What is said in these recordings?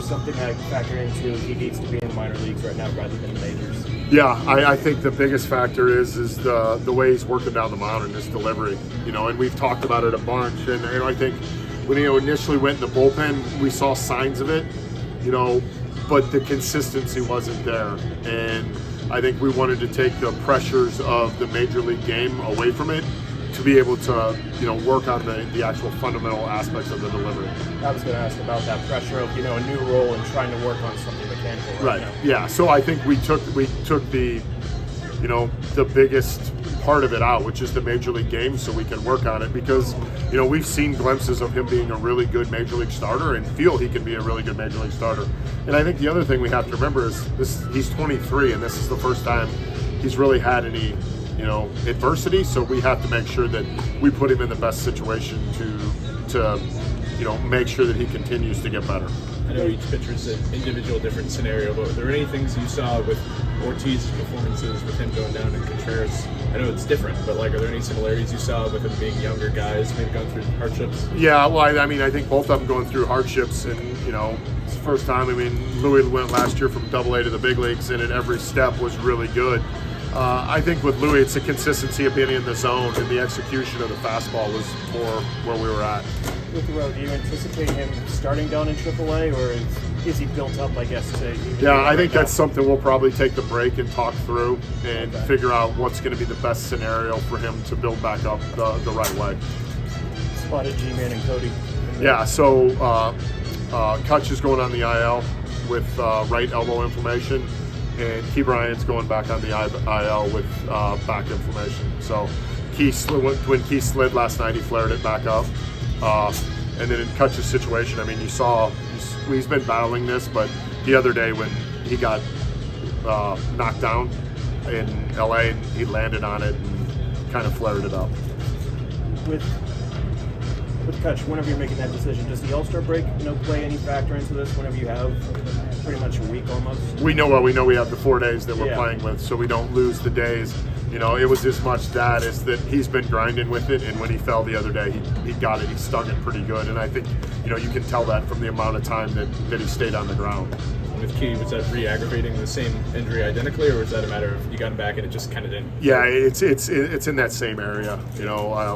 Something I factor into he needs to be in the minor leagues right now rather than the majors. Yeah, I think the biggest factor is the way he's working down the mound and his delivery. And we've talked about it a bunch. And I think when he initially went in the bullpen, we saw signs of it. But the consistency wasn't there. And I think we wanted to take the pressures of the major league game away from it to be able to, work on the actual fundamental aspects of the delivery. I was going to ask about that pressure of, a new role and trying to work on something mechanical right now. Yeah. So I think we took the, the biggest part of it out, which is the major league game, so we can work on it because, we've seen glimpses of him being a really good major league starter and feel he can be a really good major league starter. And I think the other thing we have to remember is he's 23 and this is the first time he's really had any adversity, so we have to make sure that we put him in the best situation to make sure that he continues to get better. I know each pitcher is an individual different scenario, but were there any things you saw with Ortiz's performances with him going down and Contreras? I know it's different, but are there any similarities you saw with him being younger guys, maybe going through hardships? Yeah, well, I think both of them going through hardships, and it's the first time. Louis went last year from Double-A to the big leagues, and at every step was really good. I think with Louis, it's the consistency of being in the zone, and the execution of the fastball was more where we were at. With the road, do you anticipate him starting down in AAA, or is he built up, I guess, to... Yeah, I think that's something we'll probably take the break and talk through and figure out what's going to be the best scenario for him to build back up the right way. Spotted G-Man and Cody. Yeah, so Kutch is going on the IL with right elbow inflammation, and Key Bryant's going back on the IL with back inflammation. So when Key slid last night, he flared it back up. And then in Kutch's situation, you saw he's been battling this, but the other day when he got knocked down in LA, he landed on it and kind of flared it up. With Kutch, whenever you're making that decision, does the All-Star break play any factor into this whenever you have pretty much a week almost? We know we have the 4 days that we're playing with, so we don't lose the days. It was as much that as that he's been grinding with it, and when he fell the other day, he got it, he stung it pretty good, and I think, you can tell that from the amount of time that he stayed on the ground. With Key, was that re-aggravating the same injury identically, or was that a matter of you got him back and it just kind of didn't? Yeah, it's in that same area.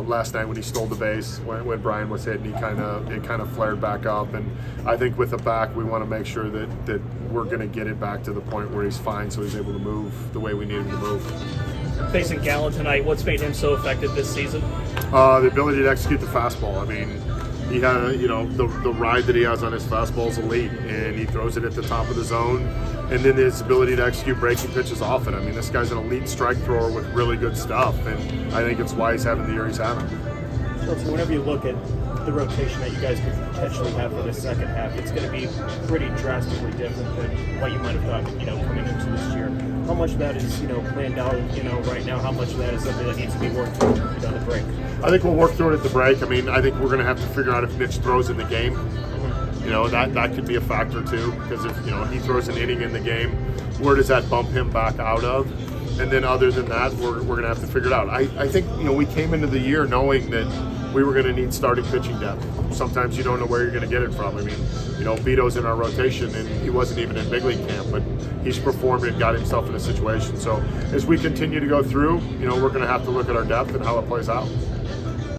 Last night when he stole the base, when Brian was hitting, it kind of flared back up, and I think with the back, we want to make sure that we're going to get it back to the point where he's fine, so he's able to move the way we need him to move. Facing Gallen tonight, what's made him so effective this season? The ability to execute the fastball. He had the ride that he has on his fastball is elite, and he throws it at the top of the zone, and then his ability to execute breaking pitches often. This guy's an elite strike thrower with really good stuff, and I think it's why he's having the year he's having. Shelton, whenever you look at the rotation that you guys could potentially have for the second half, it's going to be pretty drastically different than what you might have thought, coming into this year. How much of that is, planned out, right now? How much of that is something that needs to be worked through, on the break? I think we'll work through it at the break. I think we're going to have to figure out if Mitch throws in the game. That could be a factor too, because if he throws an inning in the game, where does that bump him back out of? And then other than that, we're going to have to figure it out. I think we came into the year knowing that we were going to need starting pitching depth. Sometimes you don't know where you're going to get it from. Vito's in our rotation, and he wasn't even in big league camp, but he's performed and got himself in a situation. So as we continue to go through, we're going to have to look at our depth and how it plays out.